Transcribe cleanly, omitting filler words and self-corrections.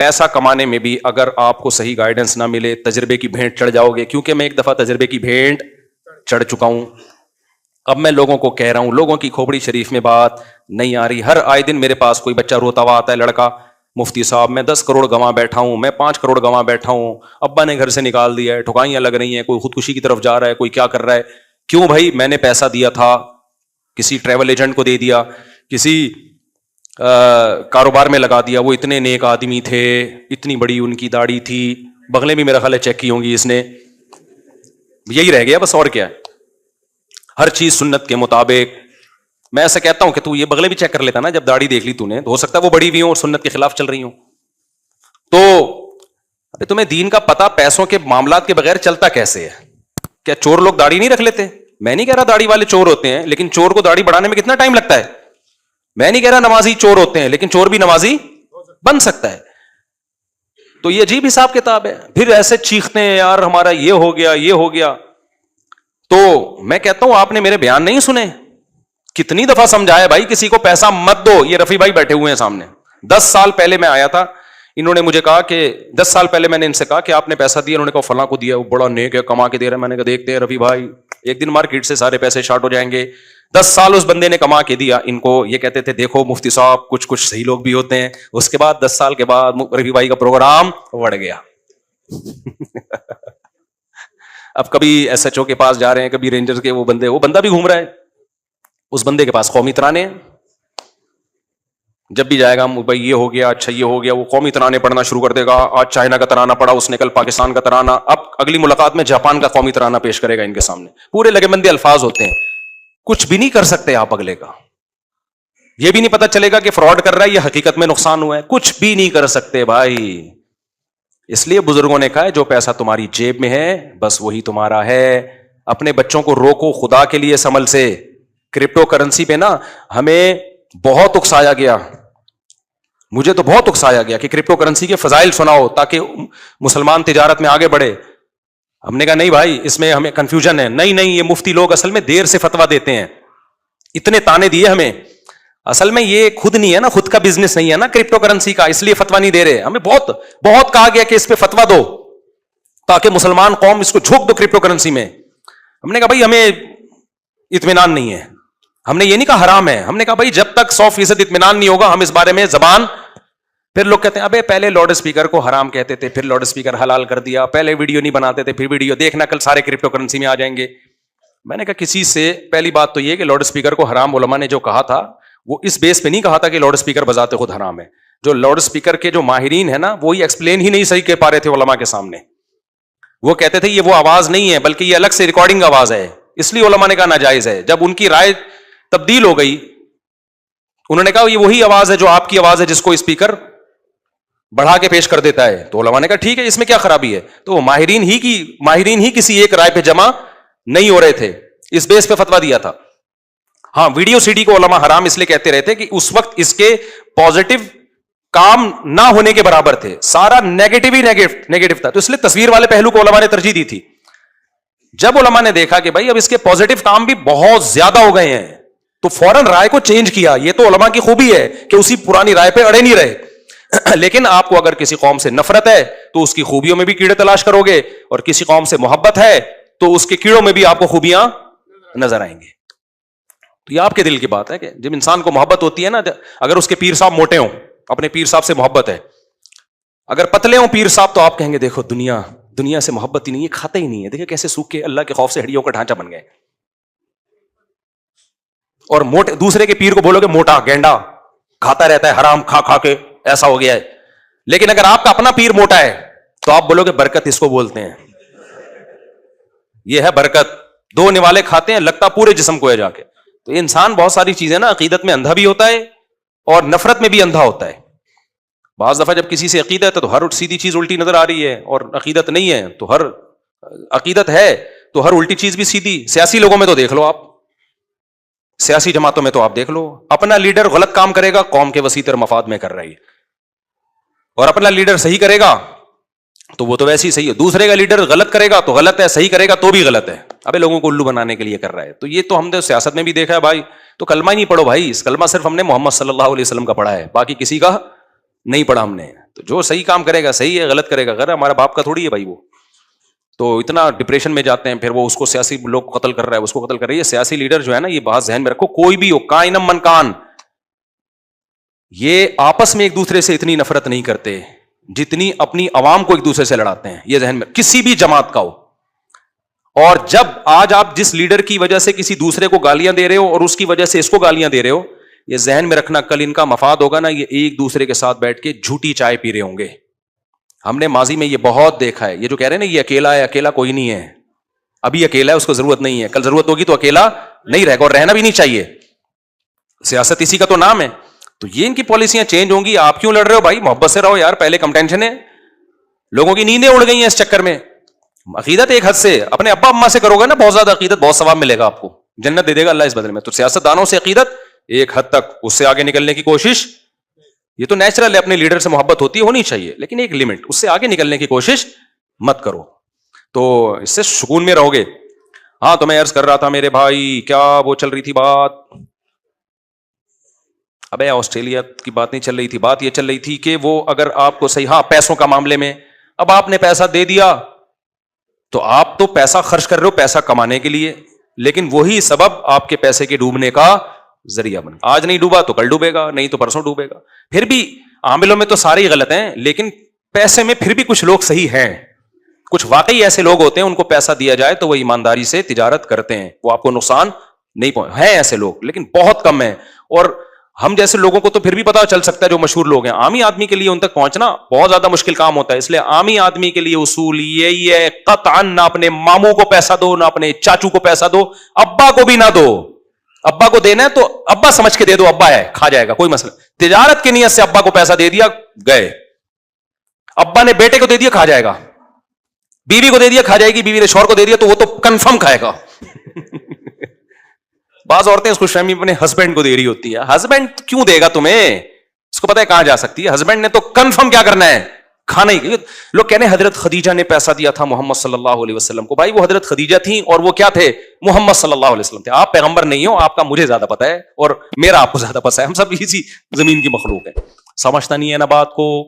پیسہ کمانے میں بھی اگر آپ کو صحیح گائیڈنس نہ ملے تجربے کی بھینٹ چڑھ جاؤ گے, کیونکہ میں ایک دفعہ تجربے کی بھینٹ چڑھ چکا ہوں. اب میں لوگوں کو کہہ رہا ہوں, لوگوں کی کھوپڑی شریف میں بات نہیں آ رہی. ہر آئے دن میرے پاس کوئی بچہ روتا ہوا آتا ہے, لڑکا, مفتی صاحب میں 10 کروڑ گنوا بیٹھا ہوں, میں 5 کروڑ گنوا بیٹھا ہوں, ابا نے گھر سے نکال دیا ہے, ٹھکائیاں لگ رہی ہیں, کوئی خودکشی کی طرف جا رہا ہے, کوئی کیا کر رہا ہے. کیوں بھائی؟ میں نے پیسہ دیا تھا, کسی ٹریول ایجنٹ کو دے دیا, کسی کاروبار میں لگا دیا. وہ اتنے نیک آدمی تھے, اتنی بڑی ان کی داڑھی تھی, بغلیں بھی میرا خیال ہے چیک کی ہوں گی اس نے. یہی رہ گیا بس, اور کیا ہے, ہر چیز سنت کے مطابق. میں ایسا کہتا ہوں کہ تو یہ بغلیں بھی چیک کر لیتا نا, جب داڑھی دیکھ لی تو نے, ہو سکتا ہے وہ بڑی ہوئی ہوں اور سنت کے خلاف چل رہی ہوں. تو ابھی تمہیں دین کا پتا پیسوں کے معاملات کے بغیر چلتا کیسے ہے؟ کیا چور لوگ داڑھی نہیں رکھ لیتے؟ میں نہیں کہہ رہا داڑھی والے چور ہوتے ہیں, لیکن چور کو داڑھی بڑھانے میں کتنا ٹائم لگتا ہے. میں نہیں کہہ رہا نمازی چور ہوتے ہیں, لیکن چور بھی نمازی بن سکتا ہے. تو یہ عجیب حساب کتاب ہے. پھر ایسے چیختے ہیں یار ہمارا یہ ہو گیا, یہ ہو گیا. تو میں کہتا ہوں آپ نے میرے بیان نہیں سنے. کتنی دفعہ سمجھایا بھائی کسی کو پیسہ مت دو. یہ رفیع بھائی بیٹھے ہوئے ہیں سامنے, 10 سال پہلے میں آیا تھا, انہوں نے مجھے کہا کہ 10 سال پہلے میں نے ان سے کہا کہ آپ نے پیسہ دیا, انہوں نے کہا فلاں کو دیا, وہ بڑا نیک ہے, کما کے دے رہا ہے. میں نے کہا دیکھتے ہیں رفیع بھائی, ایک دن مارکیٹ سے سارے پیسے شارٹ ہو جائیں گے. 10 سال اس بندے نے کما کے دیا ان کو. یہ کہتے تھے دیکھو مفتی صاحب کچھ صحیح لوگ بھی ہوتے ہیں. اس کے بعد 10 سال کے بعد رفیع بھائی کا پروگرام بڑھ گیا. اب کبھی ایس ایچ او کے پاس جا رہے ہیں, کبھی رینجر کے, وہ بندہ بھی گھوم رہا ہے, اس بندے کے پاس قومی ترانے ہیں. جب بھی جائے گا بھائی یہ ہو گیا, اچھا یہ ہو گیا, وہ قومی ترانے پڑھنا شروع کر دے گا. آج چائنا کا ترانہ پڑھا اس نے, کل پاکستان کا ترانہ, اب اگلی ملاقات میں جاپان کا قومی ترانہ پیش کرے گا ان کے سامنے. پورے لگے بندے الفاظ ہوتے ہیں, کچھ بھی نہیں کر سکتے آپ اگلے کا. یہ بھی نہیں پتا چلے گا کہ فراڈ کر رہا ہے یا حقیقت میں نقصان ہوا ہے. کچھ بھی نہیں کر سکتے بھائی. اس لیے بزرگوں نے کہا ہے جو پیسہ تمہاری جیب میں ہے بس وہی تمہارا ہے. اپنے بچوں کو روکو خدا کے لیے سمل سے. کرپٹو کرنسی پہ نا ہمیں بہت اکسایا گیا, مجھے تو بہت اکسایا گیا کہ کرپٹو کرنسی کے فضائل سناؤ تاکہ مسلمان تجارت میں آگے بڑھے. ہم نے کہا نہیں بھائی اس میں ہمیں کنفیوژن ہے. نہیں یہ مفتی لوگ اصل میں دیر سے فتوا دیتے ہیں, اتنے تانے دیے ہمیں. اصل میں یہ خود نہیں ہے نا, خود کا بزنس نہیں ہے نا کرپٹو کرنسی کا, اس لیے فتوا نہیں دے رہے. ہمیں بہت کہا گیا کہ اس پہ فتوا دو تاکہ مسلمان قوم اس کو جھونک دو کرپٹو کرنسی میں. ہم نے کہا بھائی ہمیں اطمینان نہیں ہے. ہم نے یہ نہیں کہا حرام ہے, ہم نے کہا بھائی جب تک 100% اطمینان نہیں ہوگا ہم اس بارے میں زبان. پھر لوگ کہتے ہیں ابے پہلے لاؤڈ اسپیکر کو حرام کہتے تھے, پھر لاؤڈ اسپیکر حلال کر دیا, پہلے ویڈیو نہیں بناتے تھے, پھر ویڈیو دیکھنا کل سارے کرپٹو کرنسی میں آ جائیں گے. میں نے کہا کسی سے پہلی بات تو یہ کہ لاؤڈ اسپیکر کو حرام علماء نے جو کہا تھا وہ اس بیس پہ نہیں کہا تھا کہ لاؤڈ اسپیکر بذات خود حرام ہے. جو لاؤڈ اسپیکر کے جو ماہرین ہیں نا وہی ایکسپلین ہی نہیں صحیح کہہ پا رہے تھے علماء کے سامنے. وہ کہتے تھے یہ وہ آواز نہیں ہے بلکہ یہ الگ سے ریکارڈنگ آواز ہے, اس لیے علماء نے کہا ناجائز ہے. جب ان کی رائے تبدیل ہو گئی, انہوں نے کہا یہ وہی آواز ہے جو آپ کی آواز ہے جس کو اسپیکر بڑھا کے پیش کر دیتا ہے. تو علماء نے کہا ٹھیک ہے اس میں کیا خرابی ہے. تو وہ ماہرین ہی کسی ایک رائے پہ جمع نہیں ہو رہے تھے, اس بیس پہ فتوا دیا تھا. ہاں ویڈیو سی ڈی کو علماء حرام اس لیے کہتے رہتے کہ اس وقت اس کے پازیٹو کام نہ ہونے کے برابر تھے, سارا نیگیٹو ہی نیگیٹو تھا. تو اس لیے تصویر والے پہلو کو علماء نے ترجیح دی تھی. جب علماء نے دیکھا کہ بھائی اب اس کے پازیٹو کام بھی بہت زیادہ ہو گئے ہیں تو فوراً رائے کو چینج کیا. یہ تو علماء کی خوبی ہے کہ اسی پرانی رائے پہ اڑے نہیں رہے. لیکن آپ کو اگر کسی قوم سے نفرت ہے تو اس کی خوبیوں میں بھی کیڑے تلاش کرو گے, اور کسی قوم سے محبت ہے تو اس کے کیڑوں میں بھی آپ کو خوبیاں نظر آئیں گے. تو یہ آپ کے دل کی بات ہے کہ جب انسان کو محبت ہوتی ہے نا, اگر اس کے پیر صاحب موٹے ہوں, اپنے پیر صاحب سے محبت ہے, اگر پتلے ہوں پیر صاحب تو آپ کہیں گے دیکھو دنیا سے محبت ہی نہیں ہے, کھاتے ہی نہیں ہے, دیکھیں کیسے سوکھ کے اللہ کے خوف سے ہڈیوں کا ڈھانچہ بن گئے. اور موٹے دوسرے کے پیر کو بولو گے موٹا گینڈا کھاتا رہتا ہے حرام کھا کے ایسا ہو گیا ہے. لیکن اگر آپ کا اپنا پیر موٹا ہے تو آپ بولو گے برکت اس کو بولتے ہیں, یہ ہے برکت. 2 نوالے کھاتے ہیں لگتا پورے جسم کو ہے جا کے. تو انسان بہت ساری چیزیں نا عقیدت میں اندھا بھی ہوتا ہے اور نفرت میں بھی اندھا ہوتا ہے. بعض دفعہ جب کسی سے عقیدت ہے تو ہر سیدھی چیز الٹی نظر آ رہی ہے, اور عقیدت نہیں ہے تو ہر عقیدت ہے تو ہر الٹی چیز بھی سیدھی. سیاسی لوگوں میں تو دیکھ لو, آپ سیاسی جماعتوں میں تو آپ دیکھ لو, اپنا لیڈر غلط کام کرے گا قوم کے وسیع تر مفاد میں کر رہی ہے, اور اپنا لیڈر صحیح کرے گا تو وہ تو ویسے ہی صحیح ہے. دوسرے کا لیڈر غلط کرے گا تو غلط ہے, صحیح کرے گا تو بھی غلط ہے. ابے لوگوں کو الو بنانے کے لیے کر رہا ہے. تو یہ تو ہم نے سیاست میں بھی دیکھا ہے بھائی. تو کلمہ ہی نہیں پڑھو بھائی, اس کلمہ صرف ہم نے محمد صلی اللہ علیہ وسلم کا پڑھا ہے, باقی کسی کا نہیں پڑھا ہم نے. تو جو صحیح کام کرے گا صحیح ہے, غلط کرے گا غلط. ہمارا باپ کا تھوڑی ہے بھائی وہ. تو اتنا ڈپریشن میں جاتے ہیں, پھر وہ اس کو سیاسی لوگ قتل کر رہا ہے, اس کو قتل کر رہا ہے. یہ سیاسی لیڈر جو ہے نا, یہ بات ذہن میں رکھو, کوئی بھی ہو, کائنم من کان, یہ آپس میں ایک دوسرے سے اتنی نفرت نہیں کرتے جتنی اپنی عوام کو ایک دوسرے سے لڑاتے ہیں. یہ ذہن میں, کسی بھی جماعت کا ہو. اور جب آج آپ جس لیڈر کی وجہ سے کسی دوسرے کو گالیاں دے رہے ہو اور اس کی وجہ سے اس کو گالیاں دے رہے ہو, یہ ذہن میں رکھنا کل ان کا مفاد ہوگا نا, یہ ایک دوسرے کے ساتھ بیٹھ کے جھوٹی چائے پی رہے ہوں گے. ہم نے ماضی میں یہ بہت دیکھا ہے. یہ جو کہہ رہے ہیں نا یہ اکیلا ہے, اکیلا کوئی نہیں ہے. ابھی اکیلا ہے, اس کو ضرورت نہیں ہے, کل ضرورت ہوگی تو اکیلا نہیں رہے گا, اور رہنا بھی نہیں چاہیے. سیاست اسی کا تو نام ہے. تو یہ ان کی پالیسیاں چینج ہوں گی. آپ کیوں لڑ رہے ہو بھائی؟ محبت سے رہو یار, پہلے کم ٹینشن ہے. لوگوں کی نیندیں اڑ گئی ہیں اس چکر میں. عقیدت ایک حد سے اپنے ابا اما سے کرو گے نا بہت زیادہ عقیدت, بہت ثواب ملے گا آپ کو, جنت دے دے گا اللہ اس بدلے میں. تو سیاست دانوں سے عقیدت ایک حد تک, اس سے آگے نکلنے کی کوشش, یہ تو نیچرل ہے, اپنے لیڈر سے محبت ہوتی ہے, ہونی چاہیے, لیکن ایک لمٹ, اس سے آگے نکلنے کی کوشش مت کرو. تو اس سے سکون میں رہو گے. ہاں تو میں عرض کر رہا تھا میرے بھائی, کیا وہ چل رہی تھی بات, ابے آسٹریلیا کی بات نہیں چل رہی تھی, بات یہ چل رہی تھی کہ وہ اگر آپ کو صحیح, ہاں پیسوں کا معاملے میں, اب آپ نے پیسہ دے دیا تو آپ تو پیسہ خرچ کر رہے ہو پیسہ کمانے کے لیے, لیکن وہی سبب آپ کے پیسے کے ڈوبنے کا ذریعہ بن. آج نہیں ڈوبا تو کل ڈوبے گا, نہیں تو پرسوں ڈوبے گا. پھر بھی عاملوں میں تو سارے ہی غلط ہیں, لیکن پیسے میں پھر بھی کچھ لوگ صحیح ہیں. کچھ واقعی ایسے لوگ ہوتے ہیں, ان کو پیسہ دیا جائے تو وہ ایمانداری سے تجارت کرتے ہیں, وہ آپ کو نقصان نہیں پہنچ, ہیں ایسے لوگ لیکن بہت کم ہیں. اور ہم جیسے لوگوں کو تو پھر بھی پتا چل سکتا ہے, جو مشہور لوگ ہیں. عامی آدمی کے لیے ان تک پہنچنا بہت زیادہ مشکل کام ہوتا ہے. اس لیے عامی آدمی کے لیے اصول یہی ہے, قطعاً نہ اپنے ماموں کو پیسہ دو, نہ اپنے چاچو کو پیسہ دو, ابا کو بھی نہ دو. ابا کو دینا ہے تو ابا سمجھ کے دے دو, ابا ہے کھا جائے گا, کوئی مسئلہ. تجارت کی نیت سے ابا کو پیسہ دے دیا, گئے. ابا نے بیٹے کو دے دیا, کھا جائے گا. بیوی کو دے دیا, کھا جائے گی. بیوی نے شوہر کو دے دیا تو وہ تو کنفرم کھائے گا. بعض عورتیں اس خوش فہمی اپنے ہسبینڈ کو دے رہی ہوتی ہے. ہسبینڈ کیوں دے گا تمہیں, اس کو پتا ہے کہاں جا سکتی ہے. ہسبینڈ نے تو کنفرم کیا کرنا ہے, کھانا ہی. لوگ کہنے حضرت خدیجہ نے پیسہ دیا تھا محمد صلی اللہ علیہ وسلم کو. بھائی وہ حضرت خدیجہ تھیں اور وہ کیا تھے, محمد صلی اللہ علیہ وسلم تھے. آپ پیغمبر نہیں ہو, آپ کا مجھے زیادہ پتا ہے اور میرا آپ کو زیادہ پتا ہے. ہم سب اسی زمین کی مخلوق ہے. سمجھتا نہیں ہے نا بات کو.